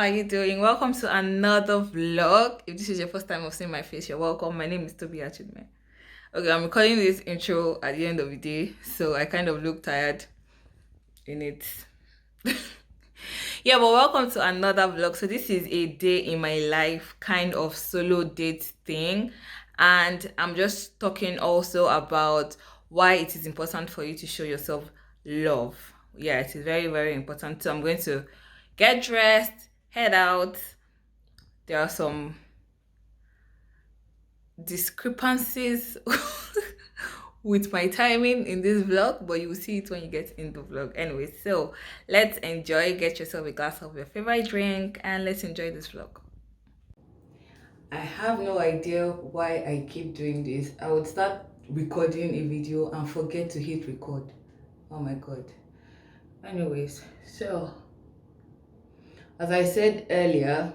are you doing? Welcome to another vlog. If this is your first time of seeing my face, you're welcome. My name is Tobi Achudume. Okay, I'm recording this intro at the end of the day, so I kind of look tired in it. Yeah, but welcome to another vlog. So this is a day in my life kind of solo date thing, and I'm just talking also about why it is important for you to show yourself love. Yeah, it is very, very important. So I'm going to get dressed, head out. There are some discrepancies with my timing in this vlog, but you will see it when you get in the vlog. Anyway, so let's enjoy. Get yourself a glass of your favorite drink and let's enjoy this vlog. I have no idea why I keep doing this. I would start recording a video and forget to hit record. Oh my god. Anyways, so as I said earlier,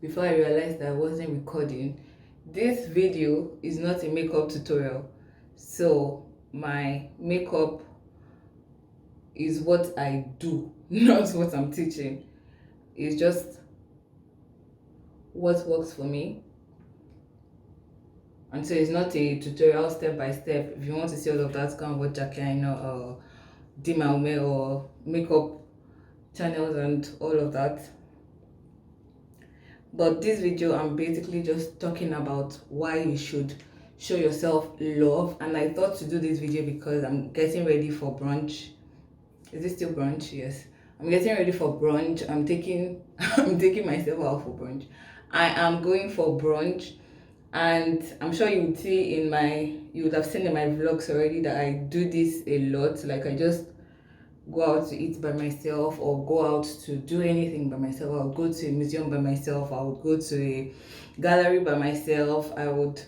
before I realized that I wasn't recording, this video is not a makeup tutorial. So my makeup is what I do, not what I'm teaching. It's just what works for me. And so it's not a tutorial step by step. If you want to see all of that, go and watch Jackie or Dimaume or makeup channels and all of that. But this video, I'm basically just talking about why you should show yourself love. And I thought to do this video because I'm getting ready for brunch. Is it still brunch? Yes. I'm getting ready for brunch. I'm taking myself out for brunch. I am going for brunch, and I'm sure you would have seen in my vlogs already that I do this a lot. Like, I just go out to eat by myself or go out to do anything by myself. I would go to a museum by myself. I would go to a gallery by myself. I would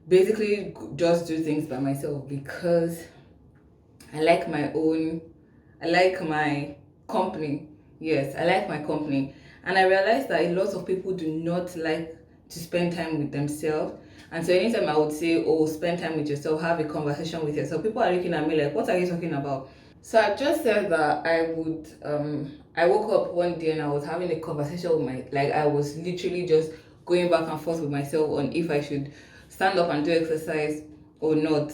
basically just do things by myself because I like my company. Yes, I like my company. And I realized that a lot of people do not like to spend time with themselves. And so anytime I would say, oh, spend time with yourself, have a conversation with yourself, people are looking at me like, what are you talking about? So I just said that I woke up one day and I was having a conversation with I was literally just going back and forth with myself on if I should stand up and do exercise or not.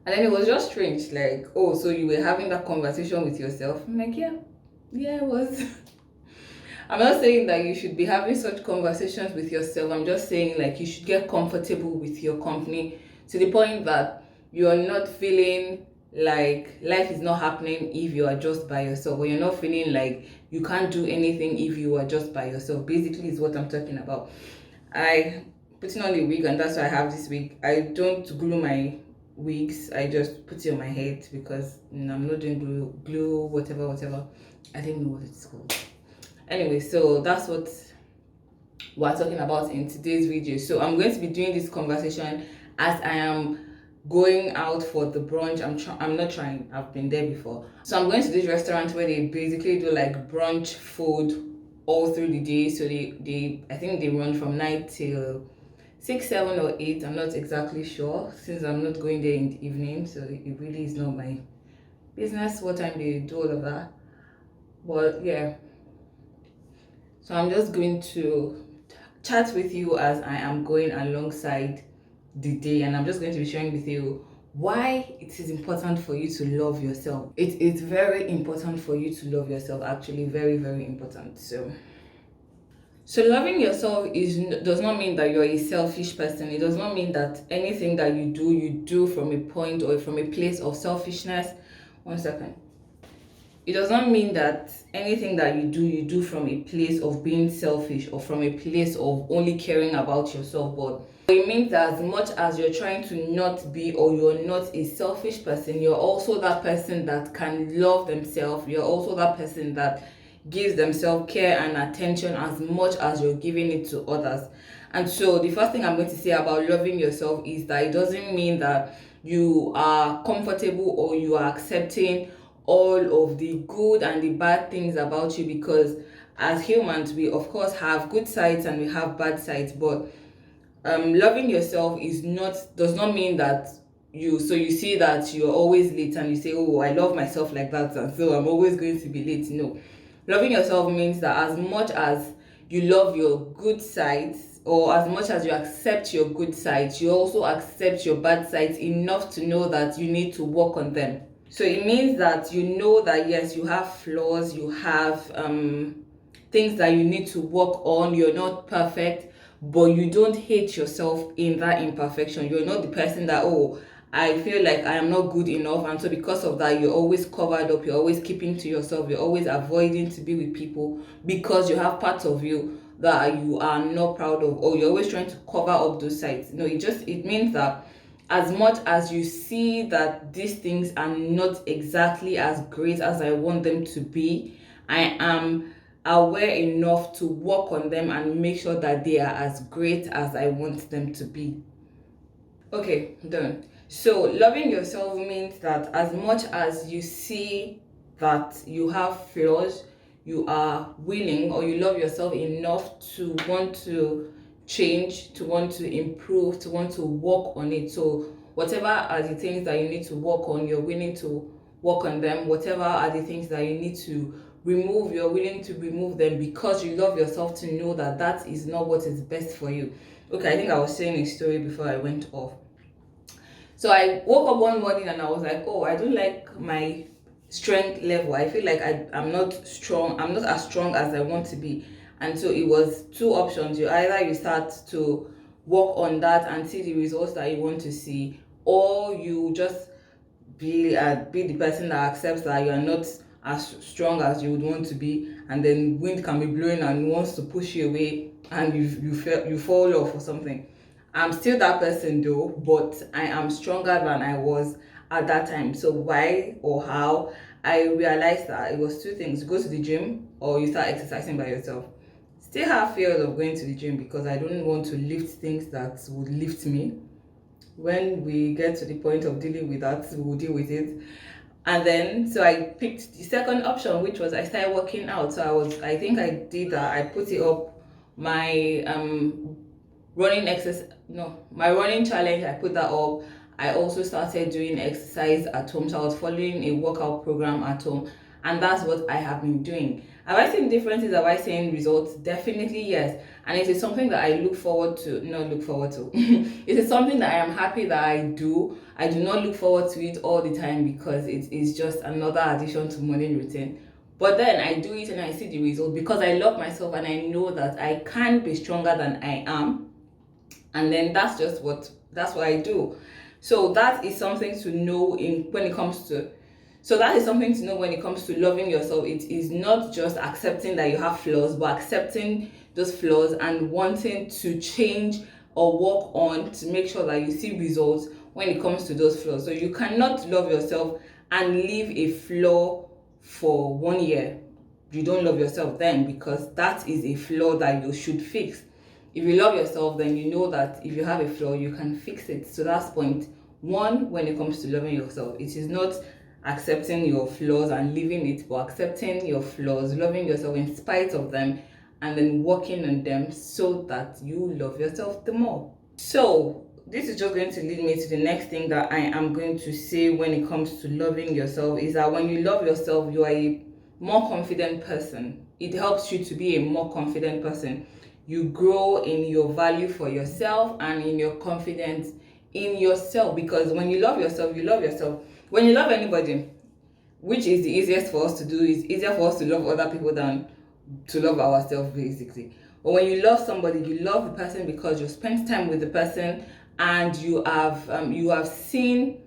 And then it was just strange, like, oh, so you were having that conversation with yourself? I'm like, yeah, it was. I'm not saying that you should be having such conversations with yourself. I'm just saying, like, you should get comfortable with your company to the point that you are not feeling like life is not happening if you are just by yourself, or you're not feeling like you can't do anything if you are just by yourself. Basically is what I'm talking about. I putting on a wig, and that's why I have this wig. I don't glue my wigs, I just put it on my head because I'm not doing glue whatever. I don't know what it's called. Anyway, so that's what we're talking about in today's video. So I'm going to be doing this conversation as I am going out for the brunch. I'm not trying, I've been there before. So I'm going to this restaurant where they basically do like brunch food all through the day. So they I think they run from 9 till 6, 7 or 8. I'm not exactly sure since I'm not going there in the evening, so it really is not my business what time they do all of that. But yeah, so I'm just going to chat with you as I am going alongside the day, and I'm just going to be sharing with you why it is important for you to love yourself. It's very important for you to love yourself, actually, very, very important. So loving yourself does not mean that you're a selfish person. It does not mean that anything that you do from a point or from a place of selfishness. One second. It does not mean that anything that you do from a place of being selfish or from a place of only caring about yourself, but it means that as much as you're trying to not be, or you're not a selfish person, you're also that person that can love themselves. You're also that person that gives themselves care and attention as much as you're giving it to others. And so the first thing I'm going to say about loving yourself is that it doesn't mean that you are comfortable or you are accepting all of the good and the bad things about you, because as humans we of course have good sides and we have bad sides. But loving yourself does not mean that you see that you're always late and you say, oh, I love myself like that, and so I'm always going to be late. No, Loving yourself means that as much as you love your good sides, or as much as you accept your good sides, you also accept your bad sides enough to know that you need to work on them. So it means that you know that yes, you have flaws, you have things that you need to work on, you're not perfect, but you don't hate yourself in that imperfection. You're not the person that, oh, I feel like I am not good enough, and so because of that, you're always covered up, you're always keeping to yourself, you're always avoiding to be with people because you have parts of you that you are not proud of, or you're always trying to cover up those sides. No, it means that as much as you see that these things are not exactly as great as I want them to be, I am aware enough to work on them and make sure that they are as great as I want them to be. Okay, done. So loving yourself means that as much as you see that you have flaws, you are willing, or you love yourself enough to want to change, to want to improve, to want to work on it. So whatever are the things that you need to work on, you're willing to work on them. Whatever are the things that you need to remove, you're willing to remove them because you love yourself to know that that is not what is best for you. Okay, I think I was saying a story before I went off. So I woke up one morning and I was like, oh, I don't like my strength level. I feel like I'm not strong. I'm not as strong as I want to be. And so it was two options. You start to work on that and see the results that you want to see, or you just be the person that accepts that you are not as strong as you would want to be, and then wind can be blowing and wants to push you away, and you fall off or something. I'm still that person though, but I am stronger than I was at that time. So why or how I realized that it was two things: go to the gym or you start exercising by yourself. Still have fears of going to the gym because I don't want to lift things that would lift me. When we get to the point of dealing with that, we'll deal with it. And then so I picked the second option, which was I started working out. So I think I did that. I put it up my running exercise, no, my running challenge. I put that up. I also started doing exercise at home. So I was following a workout program at home, and that's what I have been doing. Have I seen differences? Have I seen results? Definitely yes. And it is something that I look forward to. Not look forward to. It is something that I am happy that I do. I do not look forward to it all the time because it is just another addition to morning routine. But then I do it and I see the result because I love myself and I know that I can be stronger than I am. And then that's what I do. So that is something to know when it comes to loving yourself. It is not just accepting that you have flaws, but accepting those flaws and wanting to change or work on to make sure that you see results when it comes to those flaws. So you cannot love yourself and leave a flaw for 1 year. You don't love yourself then, because that is a flaw that you should fix. If you love yourself, then you know that if you have a flaw, you can fix it. So that's point one when it comes to loving yourself. It is not accepting your flaws and leaving it, but accepting your flaws, loving yourself in spite of them, and then working on them so that you love yourself the more. So this is just going to lead me to the next thing that I am going to say when it comes to loving yourself, is that when you love yourself, you are a more confident person. It helps you to be a more confident person. You grow in your value for yourself and in your confidence in yourself, because when you love yourself, you love yourself. When you love anybody, which is the easiest for us to do, it's easier for us to love other people than to love ourselves, basically. But when you love somebody, you love the person because you spent time with the person and you have seen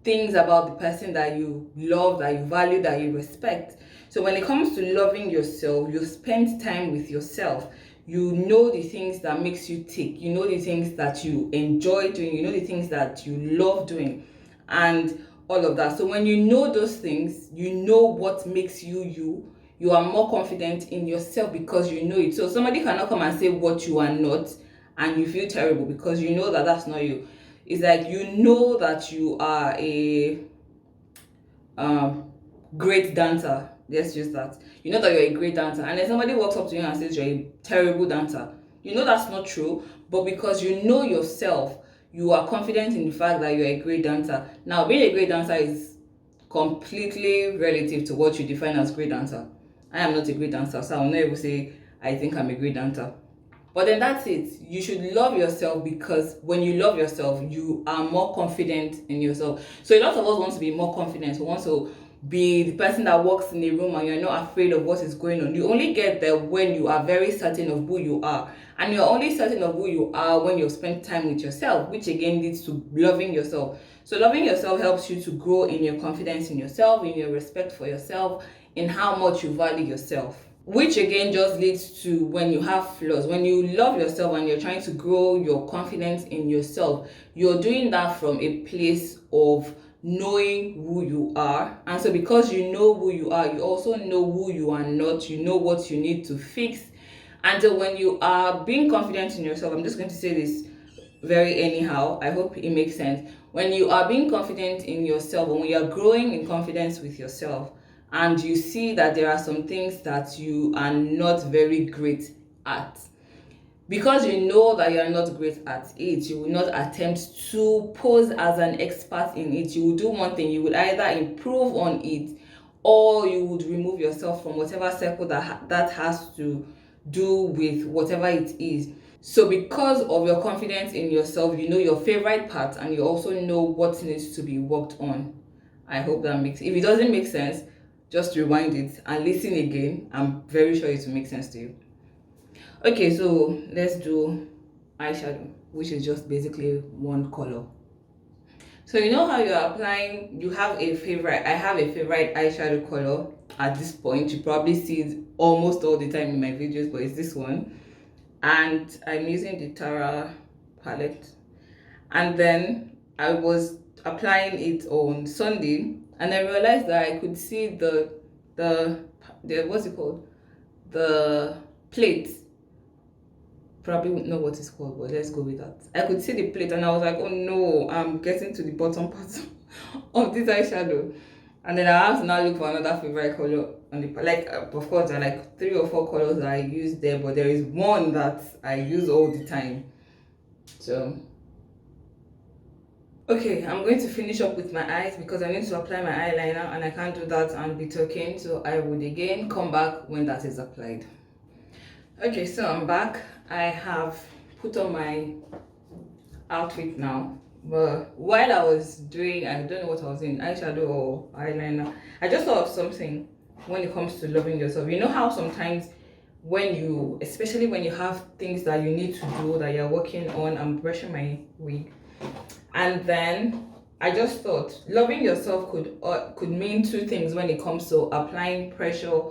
things about the person that you love, that you value, that you respect. So when it comes to loving yourself, you spend time with yourself. You know the things that makes you tick. You know the things that you enjoy doing. You know the things that you love doing, and all of that. So when you know those things, you know what makes you you. You are more confident in yourself because you know it. So somebody cannot come and say what you are not, and you feel terrible because you know that that's not you. It's like you know that you are a great dancer. Let's use that. You know that you're a great dancer, and then somebody walks up to you and says you're a terrible dancer. You know that's not true, but because you know yourself, you are confident in the fact that you're a great dancer. Now, being a great dancer is completely relative to what you define as great dancer. I am not a great dancer, so I'll not even say I think I'm a great dancer. But then that's it. You should love yourself, because when you love yourself, you are more confident in yourself. So a lot of us want to be more confident. We want to be the person that walks in a room and you're not afraid of what is going on. You only get there when you are very certain of who you are. And you're only certain of who you are when you spend time with yourself, which again leads to loving yourself. So loving yourself helps you to grow in your confidence in yourself, in your respect for yourself, in how much you value yourself, which again just leads to when you have flaws. When you love yourself and you're trying to grow your confidence in yourself, you're doing that from a place of knowing who you are. And so because you know who you are, you also know who you are not. You know what you need to fix. And so when you are being confident in yourself, I'm just going to say this very anyhow, I hope it makes sense. When you are being confident in yourself, when you are growing in confidence with yourself, and you see that there are some things that you are not very great at, because you know that you are not great at it, you will not attempt to pose as an expert in it. You will do one thing: you would either improve on it, or you would remove yourself from whatever circle that has to do with whatever it is. So because of your confidence in yourself, you know your favorite part, and you also know what needs to be worked on. I hope that makes, if it doesn't make sense, just rewind it and listen again. I'm very sure it will make sense to you. Okay, so let's do eyeshadow, which is just basically one color. So you know how you're applying, you have a favorite, I have a favorite eyeshadow color at this point. You probably see it almost all the time in my videos, but it's this one. And I'm using the Tara palette. And then I was applying it on Sunday, and I realized that I could see the what's it called? The plate. Probably won't know what it's called, but let's go with that. I could see the plate and I was like, oh no, I'm getting to the bottom part of this eyeshadow. And then I have to now look for another favorite color on the, like, of course there are like 3 or 4 colors that I use there, but there is one that I use all the time. So okay, I'm going to finish up with my eyes because I need to apply my eyeliner, and I can't do that and be talking, so I would again come back when that is applied. Okay, so I'm back. I have put on my outfit now, but while I was doing, I don't know what I was doing, eyeshadow or eyeliner, I just thought of something when it comes to loving yourself. You know how sometimes when you, especially when you have things that you need to do that you're working on, I'm brushing my wig, and then I just thought loving yourself could mean 2 things when it comes to applying pressure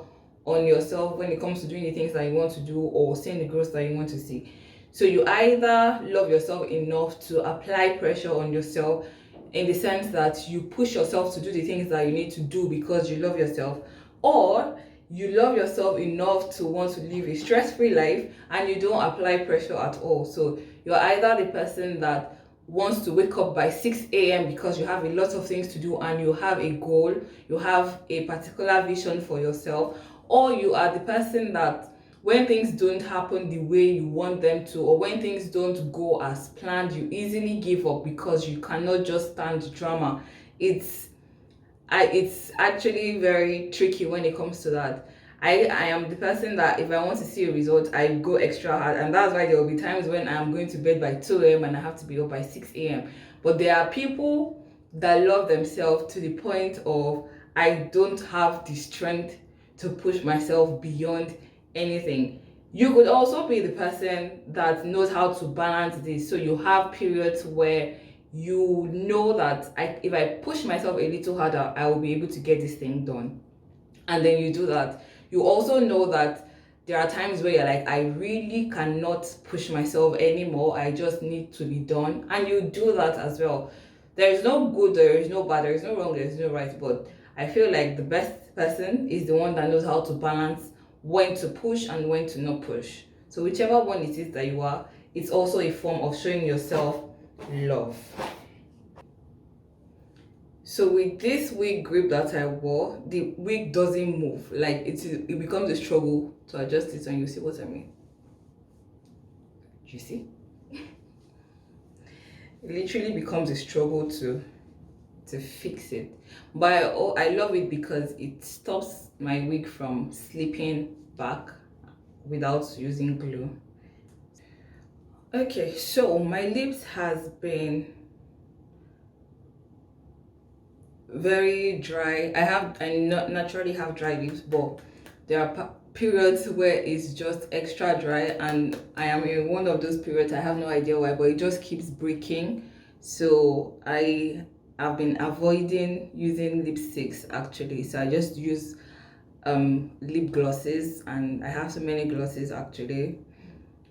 on yourself, when it comes to doing the things that you want to do or seeing the growth that you want to see. So you either love yourself enough to apply pressure on yourself, in the sense that you push yourself to do the things that you need to do because you love yourself, or you love yourself enough to want to live a stress-free life and you don't apply pressure at all. So you're either the person that wants to wake up by 6 a.m. because you have a lot of things to do and you have a goal, you have a particular vision for yourself, or you are the person that when things don't happen the way you want them to, or when things don't go as planned, you easily give up because you cannot just stand drama. It's actually very tricky when it comes to that. I am the person that if I want to see a result, I go extra hard, and that's why there will be times when I'm going to bed by 2 a.m. and I have to be up by 6 a.m. But there are people that love themselves to the point of, I don't have the strength to push myself beyond anything. You could also be the person that knows how to balance this. So you have periods where you know that if I push myself a little harder, I will be able to get this thing done. And then you do that. You also know that there are times where you're like, I really cannot push myself anymore. I just need to be done. And you do that as well. There is no good, there is no bad, there is no wrong, there is no right. But I feel like the best person is the one that knows how to balance when to push and when to not push. So whichever one it is that you are, it's also a form of showing yourself love. So with this wig grip that I wore, the wig doesn't move. Like it becomes a struggle to adjust it, and you see what I mean. You see? It literally becomes a struggle to to fix it. But I love it because it stops my wig from slipping back without using glue. Okay, so my lips has been very dry. I not naturally have dry lips, but there are periods where it's just extra dry, and I am in one of those periods. I have no idea why, but it just keeps breaking. So I have been avoiding using lipsticks actually. So I just use lip glosses, and I have so many glosses actually.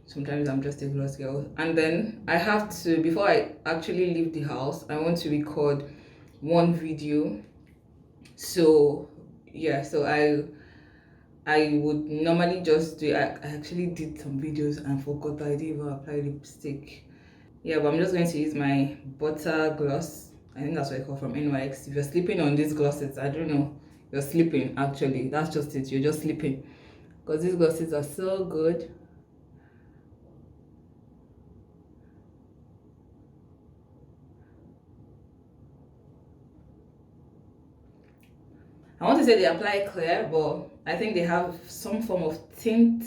Sometimes I'm just a gloss girl. And then I have to, before I actually leave the house, I want to record one video. So yeah, so I would normally just do, I actually did some videos and forgot that I didn't even apply lipstick. Yeah, but I'm just going to use my butter gloss. I think that's what I call, from NYX. If you're sleeping on these glosses, I don't know, you're sleeping actually. That's just it, you're just sleeping. Because these glosses are so good. I want to say they apply clear, but I think they have some form of tint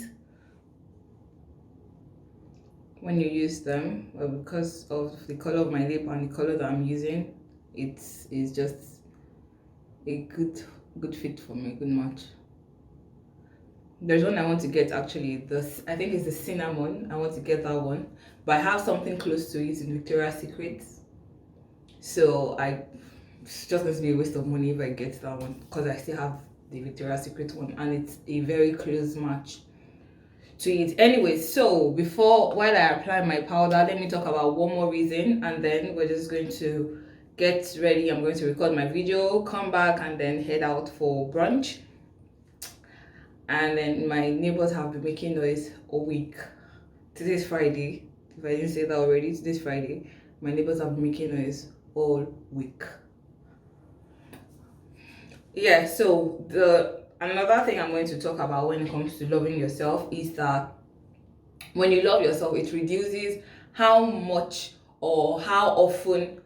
when you use them. Well, because of the color of my lip and the color that I'm using, it is just a good fit for me, good match. There's one I want to get actually. This, I think it's the cinnamon. I want to get that one, but I have something close to it in Victoria's Secret. So it's just going to be a waste of money if I get that one, because I still have the Victoria's Secret one, and it's a very close match to it. Anyway, so while I apply my powder, let me talk about one more reason, and then we're just going to get ready. I'm going to record my video, come back, and then head out for brunch. And then my neighbors have been making noise all week. Today's Friday. If I didn't say that already, today's Friday. My neighbors have been making noise all week. Yeah, so another thing I'm going to talk about when it comes to loving yourself is that when you love yourself, it reduces how much or how often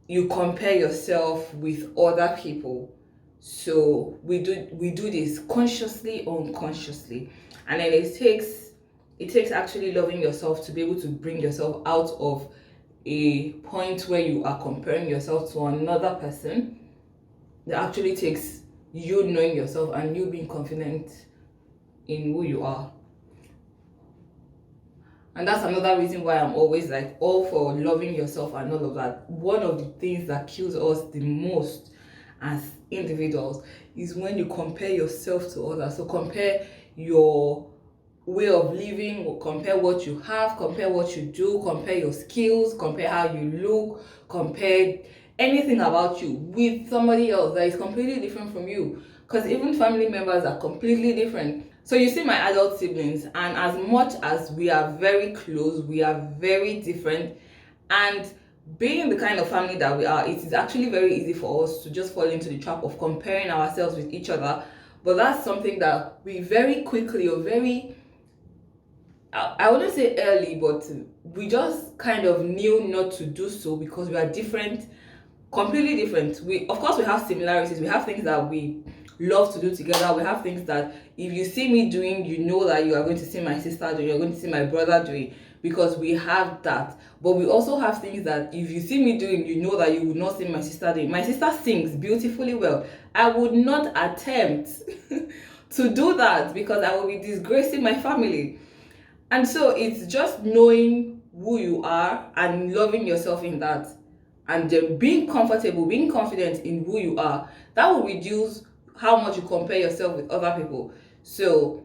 you compare yourself with other people. So we do this consciously or unconsciously, and then it takes actually loving yourself to be able to bring yourself out of a point where you are comparing yourself to another person. It actually takes you knowing yourself and you being confident in who you are. And that's another reason why I'm always like all for loving yourself and all of that. One of the things that kills us the most as individuals is when you compare yourself to others. So compare your way of living, compare what you have, compare what you do, compare your skills, compare how you look, compare anything about you with somebody else that is completely different from you. Because even family members are completely different. So you see my adult siblings, and as much as we are very close, we are very different. And being the kind of family that we are, it is actually very easy for us to just fall into the trap of comparing ourselves with each other. But that's something that we very quickly, or very, I wouldn't say early, but we just kind of knew not to do so, because we are different, completely different. We, of course, we have similarities. We have things that we love to do together. We have things that if you see me doing, you know that you are going to see my sister doing, you're going to see my brother doing, because we have that. But we also have things that if you see me doing, you know that you would not see my sister doing. My sister sings beautifully well. I would not attempt to do that, because I will be disgracing my family. And so it's just knowing who you are and loving yourself in that, and then being comfortable, being confident in who you are. That will reduce how much you compare yourself with other people. So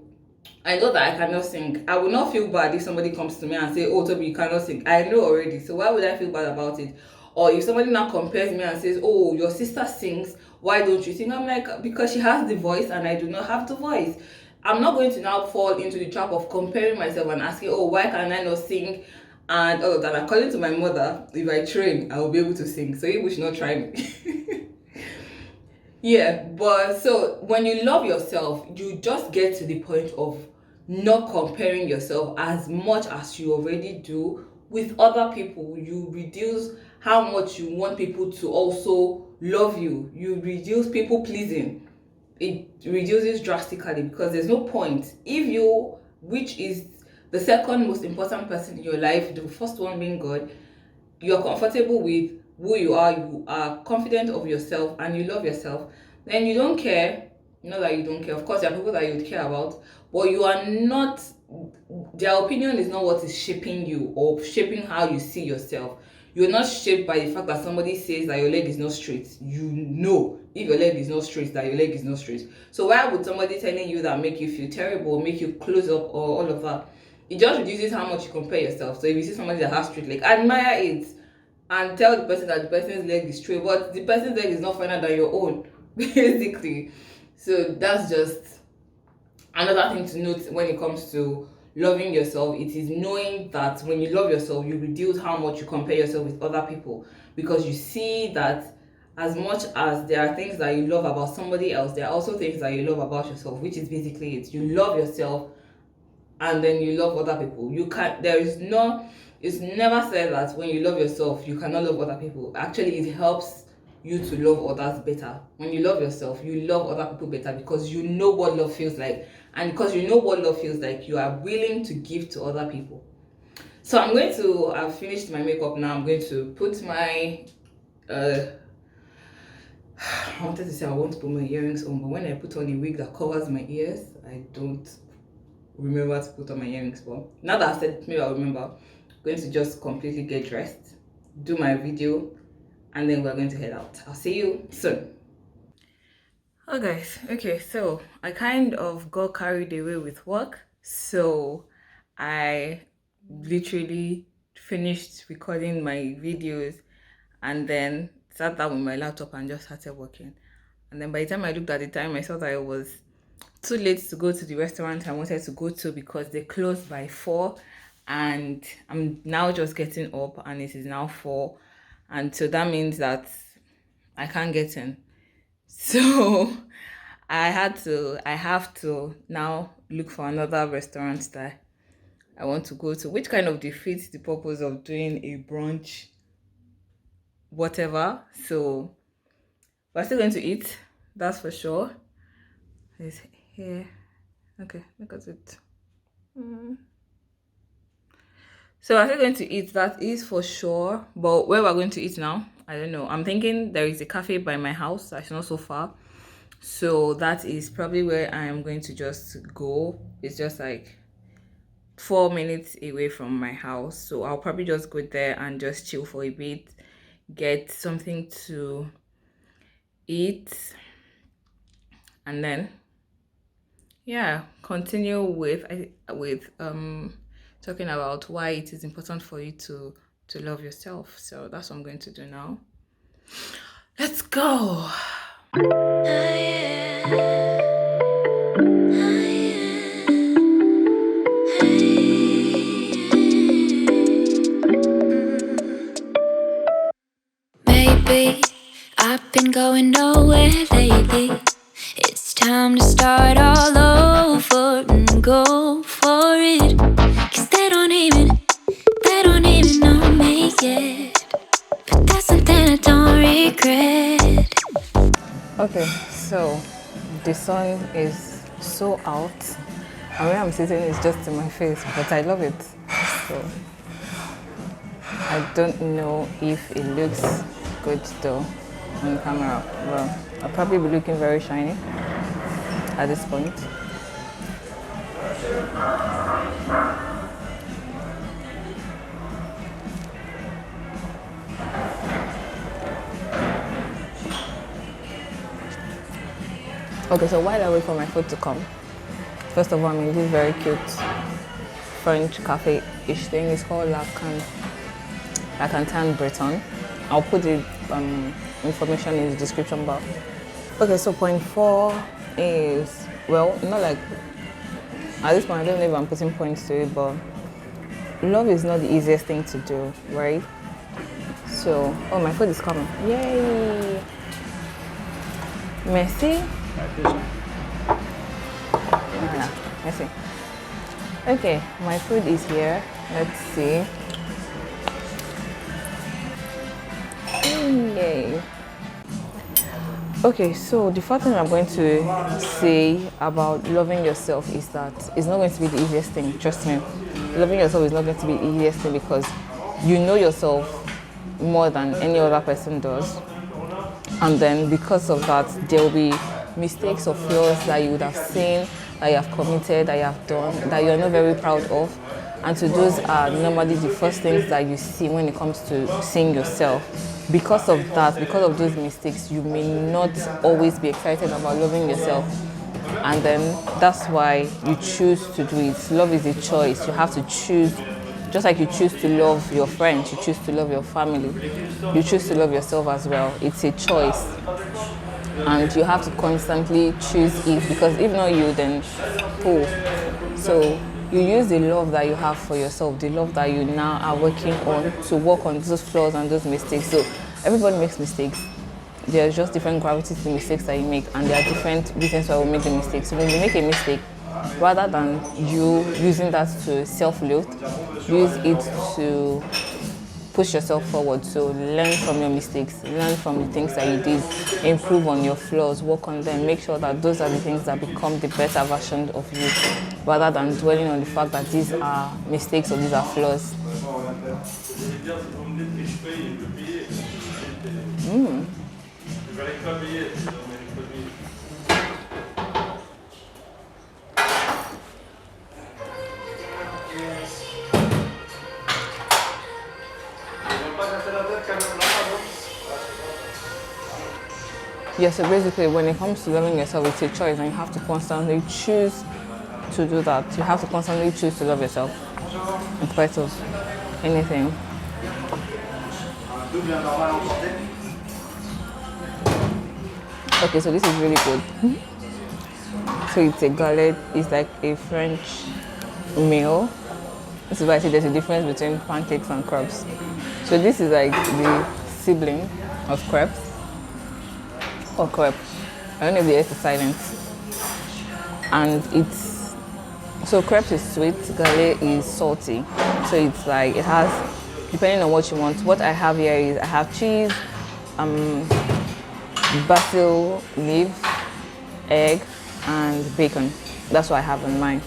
I know that I cannot sing. I will not feel bad if somebody comes to me and say, "Oh, Tobi, you cannot sing." I know already, so why would I feel bad about it? Or if somebody now compares me and says, "Oh, your sister sings, why don't you sing?" I'm like, because she has the voice and I do not have the voice. I'm not going to now fall into the trap of comparing myself and asking, "Oh, why can I not sing?" And all of that. According to my mother, if I train, I will be able to sing. So you should not try me. Yeah, but so when you love yourself, you just get to the point of not comparing yourself as much as you already do with other people. You reduce how much you want people to also love you. You reduce people pleasing. It reduces drastically, because there's no point if you, which is the second most important person in your life, the first one being God, you're comfortable with who you are confident of yourself, and you love yourself, then you don't care. Not that you don't care, of course there are people that you would care about, but you are not, their opinion is not what is shaping you or shaping how you see yourself. You're not shaped by the fact that somebody says that your leg is not straight. You know, if your leg is not straight, that your leg is not straight. So why would somebody telling you that make you feel terrible, make you close up, or all of that? It just reduces how much you compare yourself. So if you see somebody that has straight leg, admire it and tell the person that the person's leg is straight, but the person's leg is not finer than your own, basically. So that's just another thing to note when it comes to loving yourself. It is knowing that when you love yourself, you reduce how much you compare yourself with other people, because you see that as much as there are things that you love about somebody else, there are also things that you love about yourself, which is basically it. You love yourself, and then you love other people. You can't, there is no, it's never said that when you love yourself you cannot love other people. Actually, it helps you to love others better. When you love yourself, you love other people better, because you know what love feels like, and because you know what love feels like, you are willing to give to other people. So I've finished my makeup now. I'm going to put my I wanted to say I want to put my earrings on, but when I put on a wig that covers my ears, I don't remember to put on my earrings. But now that I said it, maybe I'll remember. I'm going to just completely get dressed, do my video, and then we're going to head out. I'll see you soon. Oh guys, okay, so I kind of got carried away with work, so I literally finished recording my videos and then sat down with my laptop and just started working. And then by the time I looked at the time, I saw that it was too late to go to the restaurant I wanted to go to, because they closed by 4, and I'm now just getting up and it is now 4, and so that means that I can't get in. So I have to now look for another restaurant that I want to go to, which kind of defeats the purpose of doing a brunch whatever. So we're still going to eat, that's for sure. It's here. Okay, look at it. So we're still going to eat, that is for sure. But where we're going to eat now, I don't know. I'm thinking there is a cafe by my house that's not so far, so that is probably where I am going to just go. It's just like 4 minutes away from my house, so I'll probably just go there and just chill for a bit, get something to eat, and then yeah, continue with talking about why it is important for you to love yourself. So that's what I'm going to do now. Let's go. Maybe I've been going nowhere lately. It's time to start all over and go for it. 'Cause they don't even know me yet. But that's something I don't regret. Okay, so the sun is so out, and where I'm sitting is just in my face, but I love it. So I don't know if it looks good though on camera. Well, I'll probably be looking very shiny at this point. Okay, so while I wait for my food to come, first of all, I'm in this very cute French cafe-ish thing. It's called La Cantan Breton. I'll put the information in the description box. Okay, so point 4 is, well, not like, at this point I don't know if I'm putting points to it, but love is not the easiest thing to do, right? So, oh, my food is coming. Yay! Merci. Merci. Okay, my food is here. Let's see. Yay. Okay, so the first thing I'm going to say about loving yourself is that it's not going to be the easiest thing. Trust me. Loving yourself is not going to be the easiest thing because you know yourself more than any other person does. And then because of that, there will be mistakes or flaws that you would have seen, that you have committed, that you have done, that you're not very proud of. And so those are normally the first things that you see when it comes to seeing yourself. Because of that, because of those mistakes, you may not always be excited about loving yourself. And then that's why you choose to do it. Love is a choice. You have to choose. Just like you choose to love your friends, you choose to love your family, you choose to love yourself as well. It's a choice. And you have to constantly choose it because if not you, then who? So you use the love that you have for yourself, the love that you now are working on to work on those flaws and those mistakes. So everybody makes mistakes. There's just different gravity to the mistakes that you make, and there are different reasons why we make the mistakes. So when you make a mistake, rather than you using that to self-loathe, use it to push yourself forward. So learn from your mistakes, learn from the things that you did, improve on your flaws, work on them, make sure that those are the things that become the better version of you, rather than dwelling on the fact that these are mistakes or these are flaws. Yeah, so basically when it comes to loving yourself, it's a choice and you have to constantly choose to do that. You have to constantly choose to love yourself in spite of anything. Okay, so this is really good. So it's a galette, it's like a French meal. This is why I say there's a difference between pancakes and crepes. So this is like the sibling of crepes. Or crepe. I don't know if the S is silent. And it's, so crepes is sweet, galette is salty. So it's like, it has, depending on what you want. What I have here is, I have cheese, basil leaf, egg, and bacon. That's what I have in mine.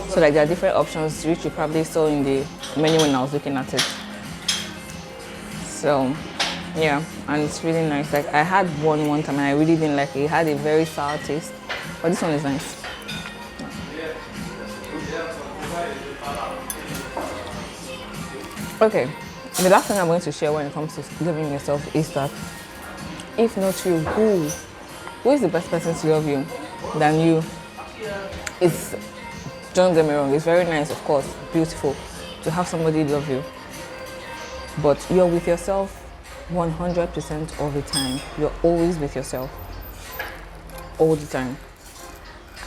So like there are different options which you probably saw in the menu when I was looking at it. So yeah, and it's really nice. Like I had one time and I really didn't like it. It had a very sour taste, but this one is nice. Okay, the last thing I'm going to share when it comes to loving yourself is that if not you, who is the best person to love you than you? It's, don't get me wrong, it's very nice, of course, beautiful to have somebody love you, but you're with yourself 100% of the time. You're always with yourself all the time.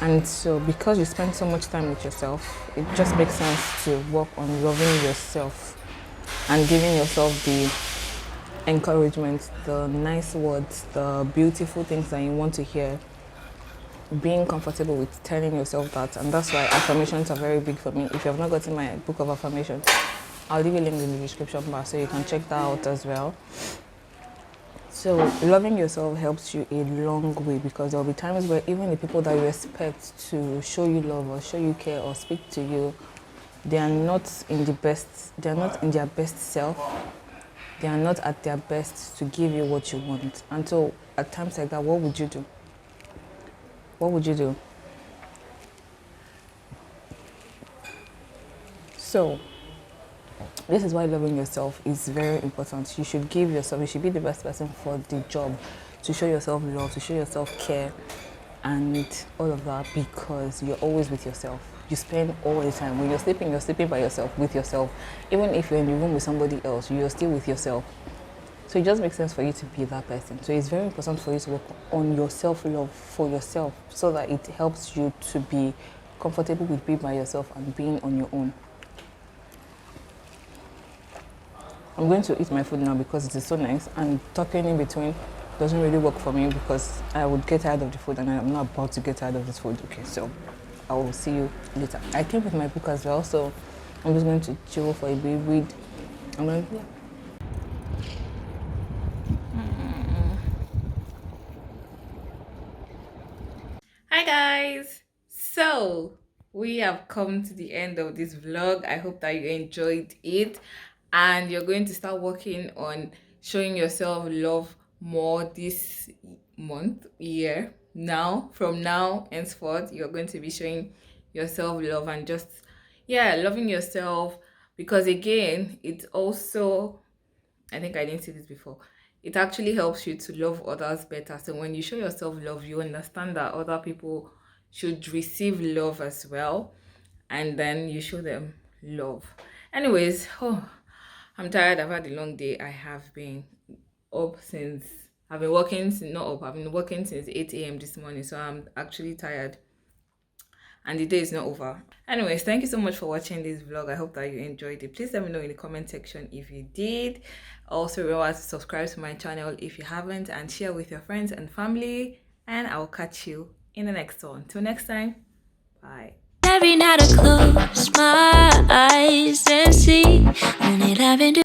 And so because you spend so much time with yourself, it just makes sense to work on loving yourself and giving yourself the encouragement, the nice words, the beautiful things that you want to hear, being comfortable with telling yourself that. And that's why affirmations are very big for me. If you have not gotten my book of affirmations, I'll leave a link in the description bar so you can check that out as well. So loving yourself helps you a long way, because there will be times where even the people that you expect to show you love or show you care or speak to you, they are not in the best, they are not in their best self. They are not at their best to give you what you want. And so at times like that, what would you do? What would you do? So this is why loving yourself is very important. You should give yourself, you should be the best person for the job, to show yourself love, to show yourself care, and all of that, because you're always with yourself. You spend all the time. When you're sleeping by yourself, with yourself. Even if you're in the room with somebody else, you're still with yourself. So it just makes sense for you to be that person. So it's very important for you to work on your self-love for yourself, so that it helps you to be comfortable with being by yourself and being on your own. I'm going to eat my food now because it is so nice, and talking in between doesn't really work for me because I would get tired of the food, and I'm not about to get tired of this food. Okay, so I will see you later. I came with my book as well, so I'm just going to chill for a bit, read. I'm going to, yeah. Hi guys! So, we have come to the end of this vlog. I hope that you enjoyed it and you're going to start working on showing yourself love more this month, year. Now, from now henceforth, you're going to be showing yourself love and just, yeah, loving yourself because again, it's also, I think I didn't see this before. It actually helps you to love others better. So when you show yourself love, you understand that other people should receive love as well. And then you show them love. Anyways, I'm tired. I've had a long day. I have been up since I've been working since not up. I've been working since 8 a.m. this morning. So I'm actually tired and the day is not over. Anyways, thank you so much for watching this vlog. I hope that you enjoyed it. Please let me know in the comment section if you did. Also remember to subscribe to my channel if you haven't and share with your friends and family, and I'll catch you in the next one. Till next time, bye. Every night I close my eyes and see only loving.